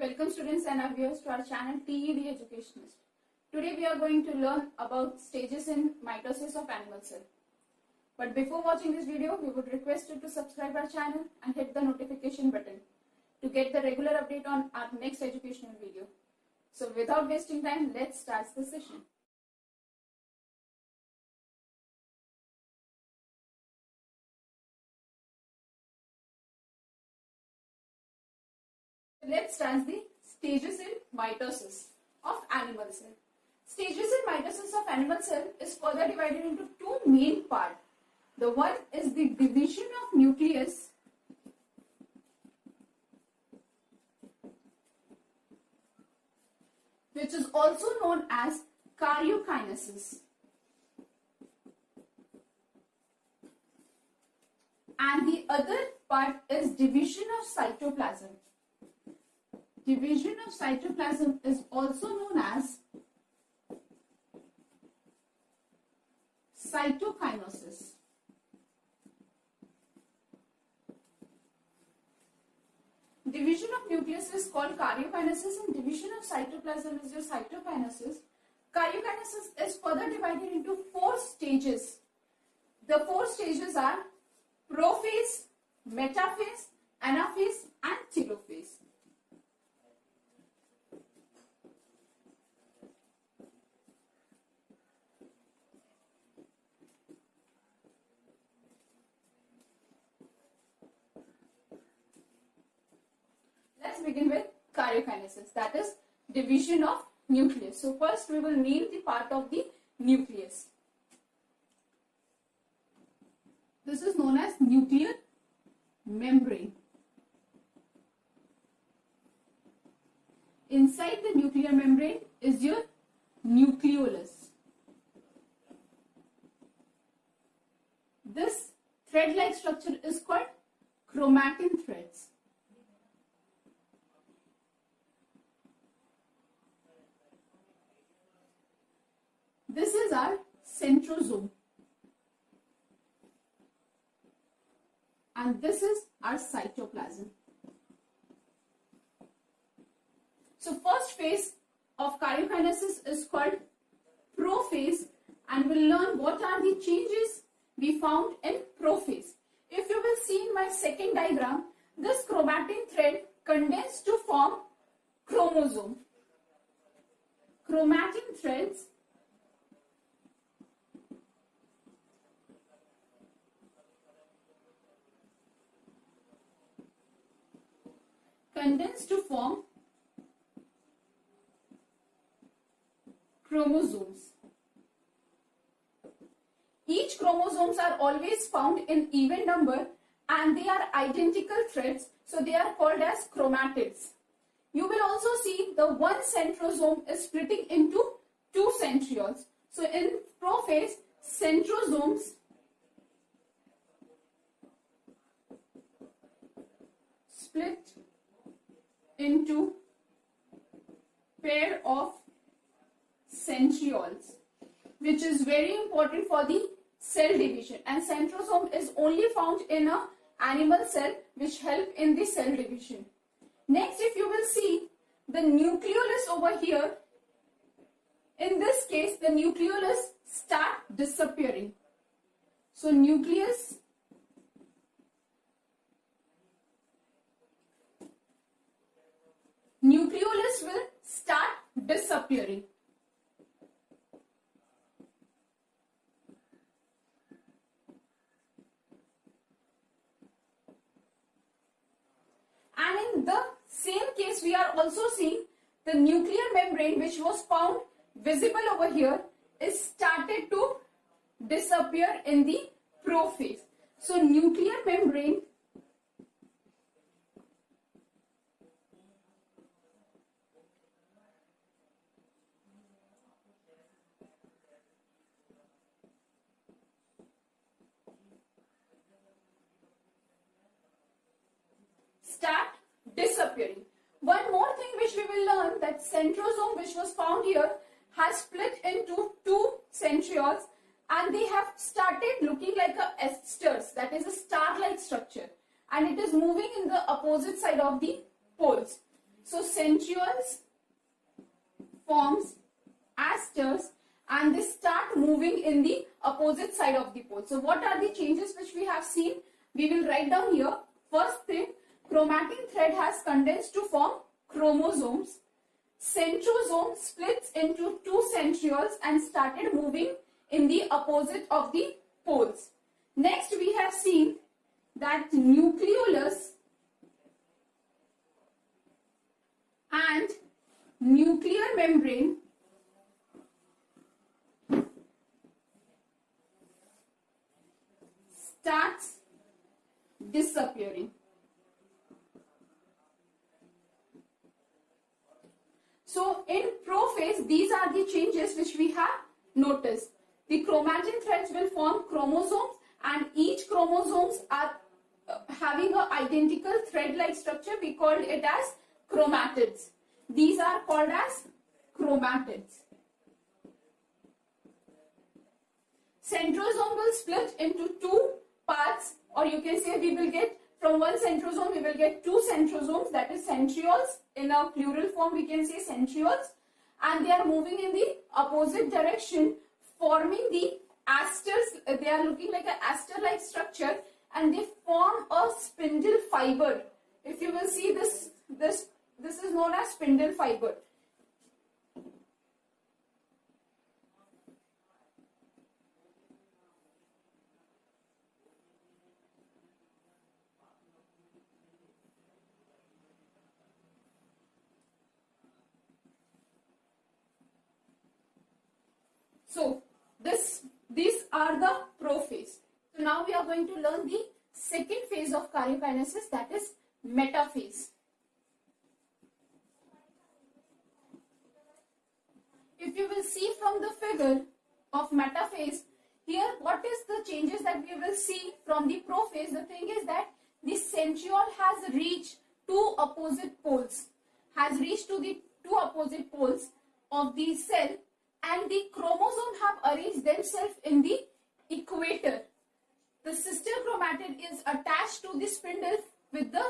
Welcome students and our viewers to our channel TED Educationist. Today we are going to learn about stages in mitosis of animal cell. But before watching this video, we would request you to subscribe our channel and hit the notification button to get the regular update on our next educational video. So without wasting time, let's start the session. Let's start the stages in mitosis of animal cell. Stages in mitosis of animal cell is further divided into two main parts. The one is the division of nucleus which is also known as karyokinesis, and the other part is division of cytoplasm. Division of cytoplasm is also known as cytokinosis. Division of nucleus is called karyokinesis and division of cytoplasm is your cytokinosis. Karyokinesis is further divided into four stages. The four stages are prophase, metaphase, anaphase and telophase. Let's begin with karyokinesis, that is division of nucleus. So first we will name the part of the nucleus. This is known as nuclear membrane. Inside the nuclear membrane is your nucleolus. This thread-like structure is called chromatin threads. This is our centrosome and this is our cytoplasm. So first phase of karyokinesis is called prophase and we'll learn what are the changes we found in prophase. If you will see in my second diagram, this chromatin thread condensed to form chromosome. Chromatin threads condense to form chromosomes. Each chromosomes are always found in even number and they are identical threads, so they are called as chromatids. You will also see the one centrosome is splitting into two centrioles. So in prophase, centrosomes split into pair of centrioles, which is very important for the cell division, and centrosome is only found in a animal cell which help in the cell division. Next, if you will see the nucleolus over here, in this case the nucleolus start disappearing. So nucleolus will start disappearing. And in the same case, we are also seeing the nuclear membrane which was found visible over here is started to disappear in the prophase. So nuclear membrane start disappearing. One more thing which we will learn, that centrosome which was found here has split into two centrioles and they have started looking like a esters, that is a star-like structure, and it is moving in the opposite side of the poles. So centrioles forms asters and they start moving in the opposite side of the pole. So what are the changes which we have seen? We will write down here. First thing, chromatin thread has condensed to form chromosomes. Centrosome splits into two centrioles and started moving in the opposite of the poles. Next we have seen that nucleolus and nuclear membrane starts disappearing. So in prophase, these are the changes which we have noticed. The chromatin threads will form chromosomes and each chromosomes are having an identical thread-like structure. We called it as chromatids. These are called as chromatids. Centrosome will split into two parts, or you can say we will get from one centrosome we will get two centrosomes, that is centrioles. In a plural form we can say centrioles, and they are moving in the opposite direction, forming the asters. They are looking like an aster-like structure and they form a spindle fiber. If you will see this is known as spindle fiber. So these are the prophase. So now we are going to learn the second phase of karyokinesis, that is metaphase. If you will see from the figure of metaphase, here what is the changes that we will see from the prophase? The thing is that the centriole has reached two opposite poles, of the cell, and the chromosome have arranged themselves in the equator. The sister chromatid is attached to the spindle with the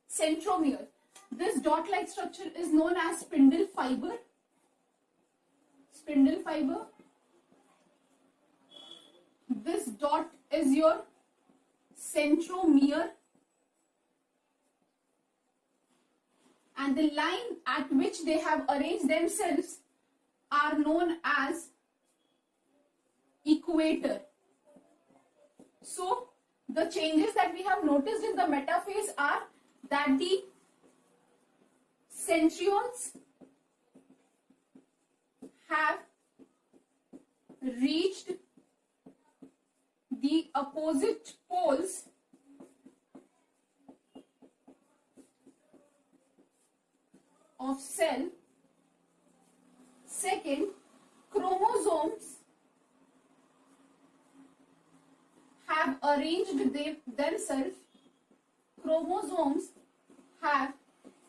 centromere. This dot-like structure is known as spindle fiber. Spindle fiber. This dot is your centromere. And the line at which they have arranged themselves are known as equator. So the changes that we have noticed in the metaphase are that the centrioles have reached the opposite poles of cell. Second, chromosomes have arranged themselves. Chromosomes have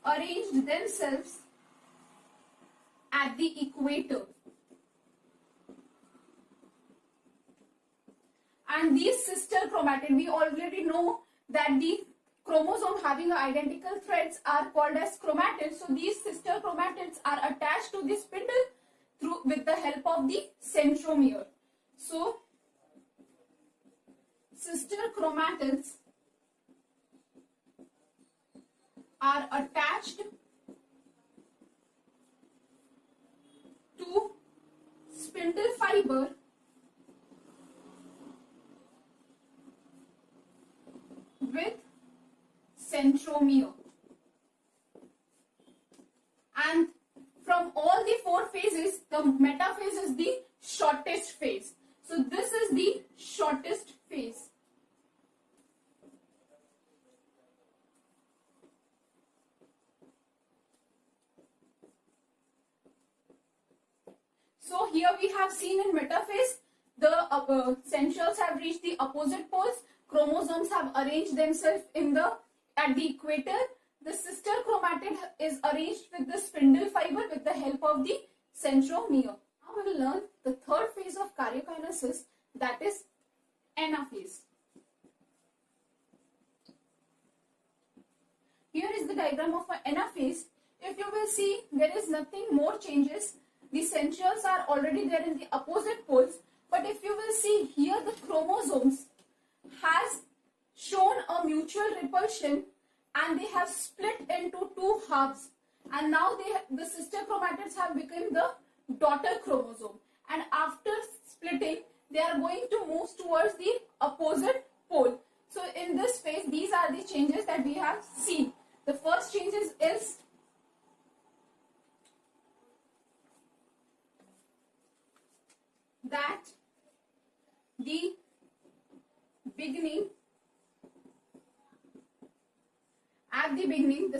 arranged themselves at the equator. And these sister chromatids, we already know that the chromosome having identical threads are called as chromatids. So these sister chromatids are attached to the spindle with the help of the centromere. So sister chromatids are attached to spindle fiber with centromere. And from all the four phases, the metaphase is the shortest phase. So this is the shortest phase. So here we have seen in metaphase, the centrioles have reached the opposite poles. Chromosomes have arranged themselves at the equator. The sister chromatid is arranged with the spindle fiber with the help of the centromere. Now we will learn the third phase of karyokinesis, that is anaphase. Here is the diagram of an anaphase. if you will see, there is nothing more changes. The centrioles are already there in the opposite poles, but if you will see here, the chromosomes has shown a mutual repulsion and they have split into two halves, and now the sister chromatids have become the daughter chromosome, and after splitting they are going to move towards the opposite pole. So in this phase, these are the changes that we have seen. The first changes is that the beginning, at the beginning,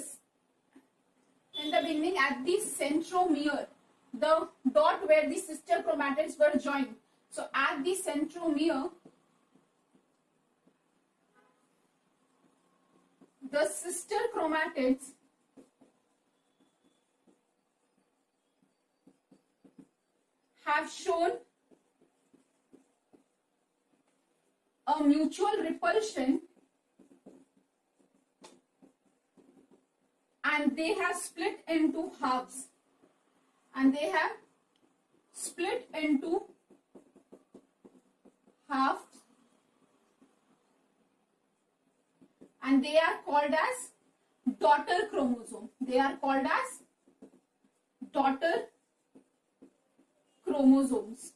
at the centromere, the dot where the sister chromatids were joined. So at the centromere, the sister chromatids have shown a mutual repulsion and they have split into halves, and they have split into halves, and they are called as daughter chromosome. They are called as daughter chromosomes.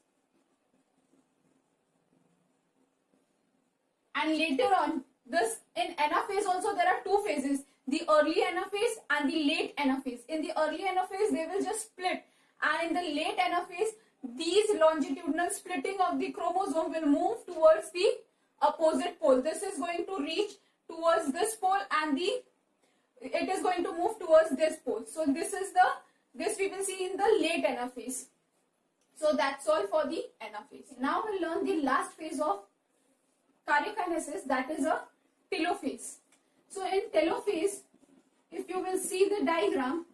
And later on, this in anaphase also there are two phases, the early anaphase and the late anaphase. In the early anaphase, they will just split, and in the late anaphase, these longitudinal splitting of the chromosome will move towards the opposite pole. This is going to reach towards this pole, and it is going to move towards this pole. So this we will see in the late anaphase. So that's all for the anaphase. Now we'll learn the last phase of karyokinesis, that is a telophase. So in telophase, if you will see the diagram,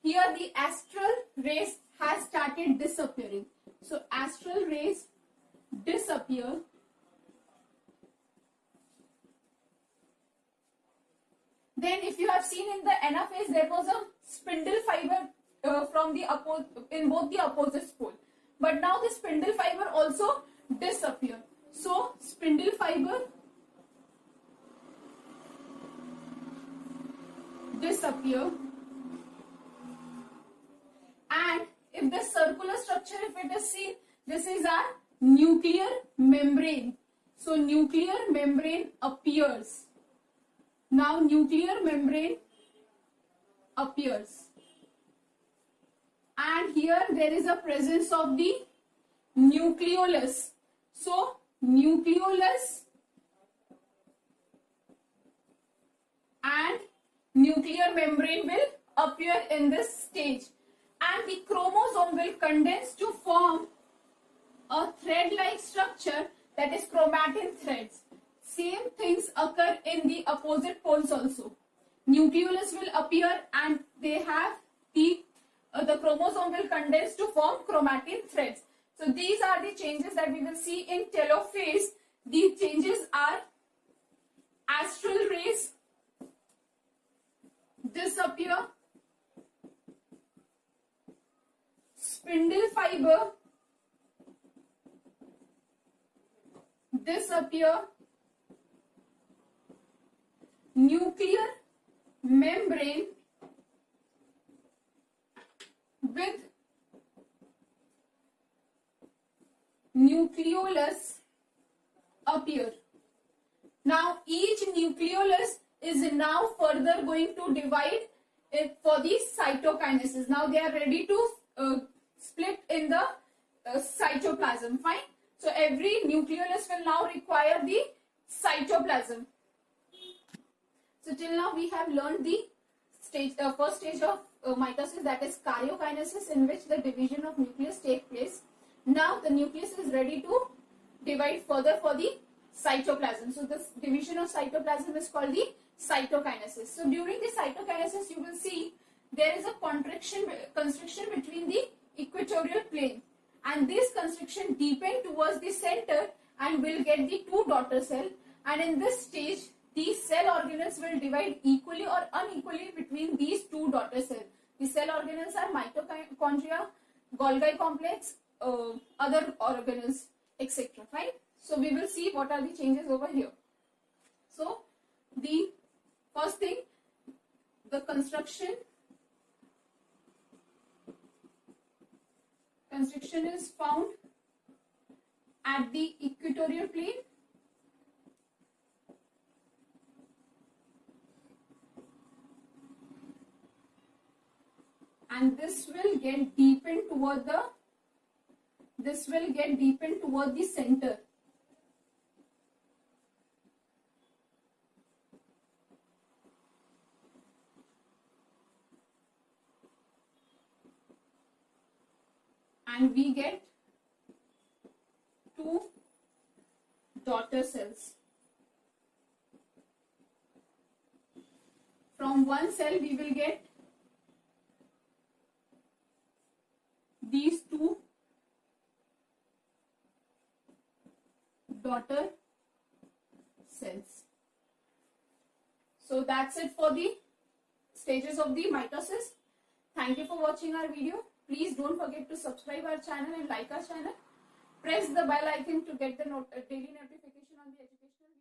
here the astral rays has started disappearing. So astral rays disappear. Then if you have seen in the anaphase, there was a spindle fiber in both the opposite pole. But now the spindle fiber also disappear. So spindle fiber disappear, and if the circular structure, if it is seen, this is our nuclear membrane. So nuclear membrane appears. Now nuclear membrane appears, and here there is a presence of the nucleolus. So nucleolus and nuclear membrane will appear in this stage, and the chromosome will condense to form a thread-like structure, that is chromatin threads. Same things occur in the opposite poles also. Nucleolus will appear, and they have the chromosome will condense to form chromatin threads. So these are the changes that we will see in telophase. These changes are astral rays disappear, spindle fiber disappear, nuclear membrane with nucleolus appear. Now each nucleolus is now further going to divide it for the cytokinesis. Now they are ready to split in the cytoplasm. Fine. So every nucleolus will now require the cytoplasm. So till now we have learned the first stage of mitosis, that is karyokinesis, in which the division of nucleus takes place. Now the nucleus is ready to divide further for the cytoplasm. So this division of cytoplasm is called the cytokinesis. So during the cytokinesis, you will see there is a constriction between the equatorial plane, and this constriction deepens towards the center and will get the two daughter cell, and in this stage these cell organelles will divide equally or unequally between these two daughter cells. The cell organelles are mitochondria, Golgi complex, other organelles, etc. Fine. So we will see what are the changes over here. So the first thing, the construction is found at the equatorial plane. And this will get deepened toward the center. And we get two daughter cells. From one cell we will get these two daughter cells. So that's it for the stages of the mitosis. Thank you for watching our video. Please don't forget to subscribe our channel and like our channel. Press the bell icon to get the daily notification on the educational